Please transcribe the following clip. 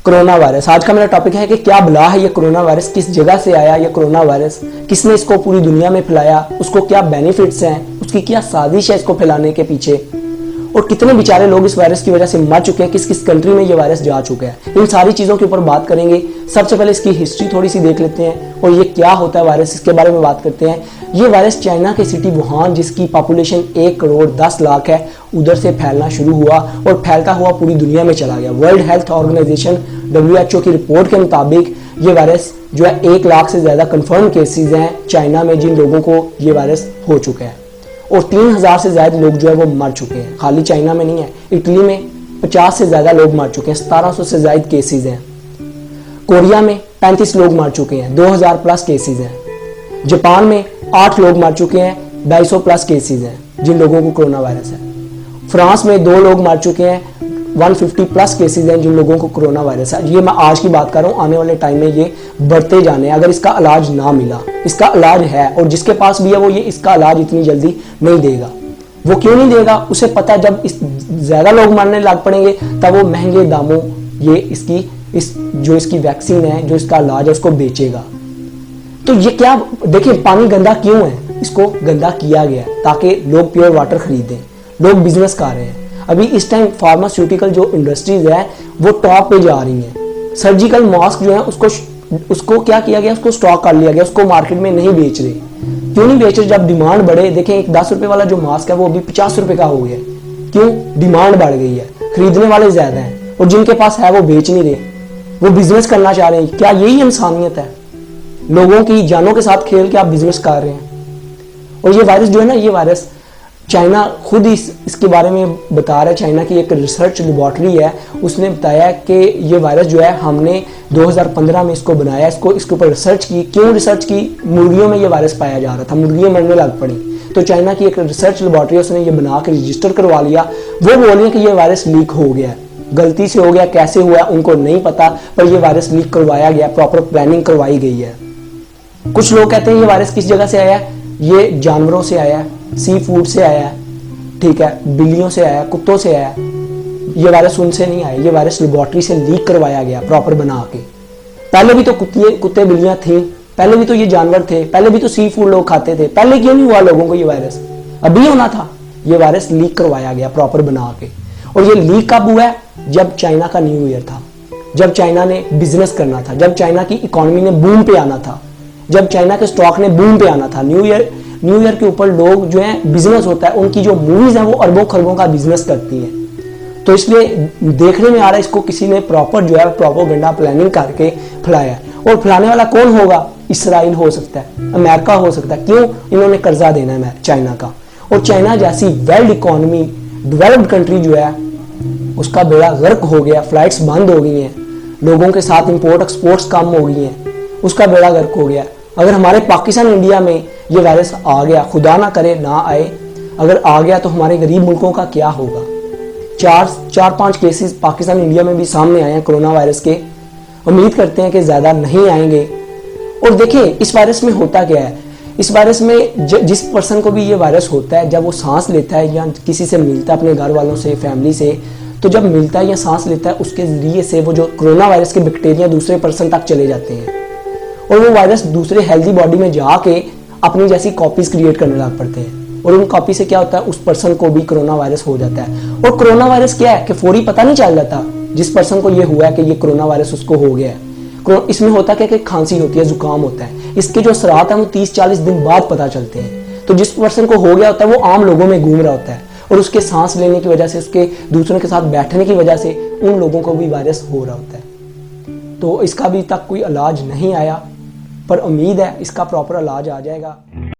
Corona virus. आज का मेरा टॉपिक है कि क्या बला है ये कोरोना वायरस, किस जगह से आया ये कोरोना वायरस, किसने इसको पूरी दुनिया में फैलाया, उसको क्या बेनिफिट्स हैं, उसकी क्या साजिश है इसको फैलाने के पीछे, और कितने बेचारे लोग इस वायरस की वजह से मर चुके हैं, किस किस कंट्री में ये वायरस जा चुका है। इन सारी चीज़ों के ऊपर बात करेंगे। सबसे पहले इसकी हिस्ट्री थोड़ी सी देख लेते हैं और ये क्या होता है वायरस, इसके बारे में बात करते हैं। ये वायरस चाइना के सिटी वुहान, जिसकी पॉपुलेशन 1 करोड़ 10 लाख है, उधर से फैलना शुरू हुआ और फैलता हुआ पूरी दुनिया में चला गया। वर्ल्ड हेल्थ ऑर्गेनाइजेशन WHO की रिपोर्ट के मुताबिक ये वायरस जो है 1 लाख से ज़्यादा कन्फर्म केसेज हैं चाइना में, जिन लोगों को ये वायरस हो चुका है, और 3000 से ज़्यादा लोग जो है वो मर चुके हैं। खाली चाइना में नहीं है, इटली में 50 से ज़्यादा लोग मर चुके हैं, 1700 से ज़्यादा केसेज हैं। कोरिया में 35 लोग मर चुके हैं, 2000 प्लस केसेज हैं। जापान में 8 लोग मर चुके हैं, 250 प्लस केसेज हैं जिन लोगों को कोरोना वायरस है। फ्रांस में 2 लोग मर चुके हैं, 150 प्लस केसेज हैं जिन लोगों को कोरोना वायरस है। ये मैं आज की बात कर रहा हूँ, आने वाले टाइम में ये बढ़ते जाने हैं अगर इसका इलाज ना मिला। इसका इलाज है और जिसके पास भी है वो ये इसका इलाज इतनी जल्दी नहीं देगा। वो क्यों नहीं देगा? उसे पता है जब इस ज्यादा लोग मरने लग पड़ेंगे तब वो महंगे दामों ये इसकी वैक्सीन है, जो इसका इलाज है, उसको बेचेगा। तो ये क्या, देखिए पानी गंदा क्यों है? इसको गंदा किया गया ताकि लोग प्योर वाटर खरीदें, लोग बिजनेस कर रहे हैं। अभी इस टाइम फार्मास्यूटिकल जो इंडस्ट्रीज है वो टॉप पे जा रही हैं। सर्जिकल मास्क जो है उसको क्या किया गया, उसको स्टॉक कर लिया गया, उसको मार्केट में नहीं बेच रहे। क्यों नहीं बेच रहे? जब डिमांड बढ़े। देखें एक 10 रुपए वाला जो मास्क है वो अभी 50 रुपए का हो गया। क्यों? डिमांड बढ़ गई है, खरीदने वाले ज्यादा हैं और जिनके पास है वो बेच नहीं रहे, वो बिजनेस करना चाह रहे हैं। क्या यही इंसानियत है? लोगों की जानों के साथ खेल के आप बिजनेस कर रहे हैं। और ये वायरस जो है ना, ये वायरस चाइना खुद इसके बारे में बता रहा है। चाइना की एक रिसर्च लेबॉर्ट्री है, उसने बताया कि ये वायरस जो है हमने 2015 में इसको बनाया, इसके ऊपर रिसर्च की। क्यों रिसर्च की? मुर्गियों में ये वायरस पाया जा रहा था, मुर्गियां मरने लग पड़ी, तो चाइना की एक रिसर्च लेबॉर्ट्री है, उसने ये बना के रजिस्टर करवा लिया। वो बोल रहे हैं कि ये वायरस लीक हो गया है, गलती से हो गया, कैसे हुआ उनको नहीं पता, पर ये वायरस लीक करवाया गया, प्रॉपर प्लानिंग करवाई गई है। कुछ लोग कहते हैं ये वायरस किस जगह से आया है, ये जानवरों से आया है, सी फूड से आया है, ठीक है, बिल्लियों से आया, कुत्तों से आया। ये वायरस उनसे नहीं आया, ये वायरस लेबॉर्ट्री से लीक करवाया गया प्रॉपर बना के। पहले भी तो कुत्ते बिल्लियां थी, पहले भी तो ये जानवर थे, पहले भी तो सी फूड लोग खाते थे, पहले क्यों नहीं हुआ लोगों को ये वायरस? अभी होना था। ये वायरस लीक करवाया गया प्रॉपर बना के। और ये लीक कब हुआ है? जब चाइना का न्यू ईयर था, जब चाइना ने बिजनेस करना था, जब चाइना की इकोनॉमी ने बूम पे आना था, जब चाइना के स्टॉक ने बूम पे आना था। न्यू ईयर के ऊपर लोग जो है बिजनेस होता है, उनकी जो मूवीज है वो अरबों खरबों का बिजनेस करती हैं। तो इसलिए देखने में आ रहा है इसको किसी ने प्रॉपर जो है प्रोपेगेंडा प्लानिंग करके फैलाया। और फैलाने वाला कौन होगा? इसराइल हो सकता है, अमेरिका हो सकता है। क्यों? इन्होंने कर्जा देना है चाइना का। और चाइना जैसी वर्ल्ड इकोनॉमी डेवलप्ड कंट्री जो है उसका बेड़ा गर्क हो गया, फ्लाइट्स बंद हो गई हैं, लोगों के साथ इंपोर्ट एक्सपोर्ट्स कम हो गई हैं, उसका बेड़ा गर्क हो गया। अगर हमारे पाकिस्तान इंडिया में ये वायरस आ गया, खुदा ना करे ना आए, अगर आ गया तो हमारे गरीब मुल्कों का क्या होगा? 4-5 केसेस पाकिस्तान इंडिया में भी सामने आए हैं कोरोना वायरस के। उम्मीद करते हैं कि ज्यादा नहीं आएंगे। और देखिए इस वायरस में होता क्या है, इस वायरस में जिस पर्सन को भी ये वायरस होता है, जब वो सांस लेता है या किसी से मिलता है, अपने घर वालों से, फैमिली से, तो जब मिलता है या सांस लेता है उसके जरिए से वो जो कोरोना वायरस के बैक्टीरिया दूसरे पर्सन तक चले जाते हैं और वो वायरस दूसरे हेल्दी बॉडी में जाके अपनी जैसी कॉपीज क्रिएट करने लग पड़ते हैं। और उन कॉपी से क्या होता है, उस पर्सन को भी कोरोना वायरस हो जाता है। और कोरोना वायरस क्या है कि फौरी पता नहीं चल जाता जिस पर्सन को ये हुआ है कि ये कोरोना वायरस उसको हो गया है। इसमें होता क्या कि खांसी होती है, जुकाम होता है, इसके जो असरात है वो 30-40 दिन बाद पता चलते हैं। तो जिस पर्सन को हो गया होता है वो आम लोगों में घूम रहा होता है और उसके सांस लेने की वजह से, उसके दूसरों के साथ बैठने की वजह से उन लोगों को भी वायरस हो रहा होता है। तो इसका अभी तक कोई इलाज नहीं आया, पर उम्मीद है इसका प्रॉपर इलाज आ जाएगा।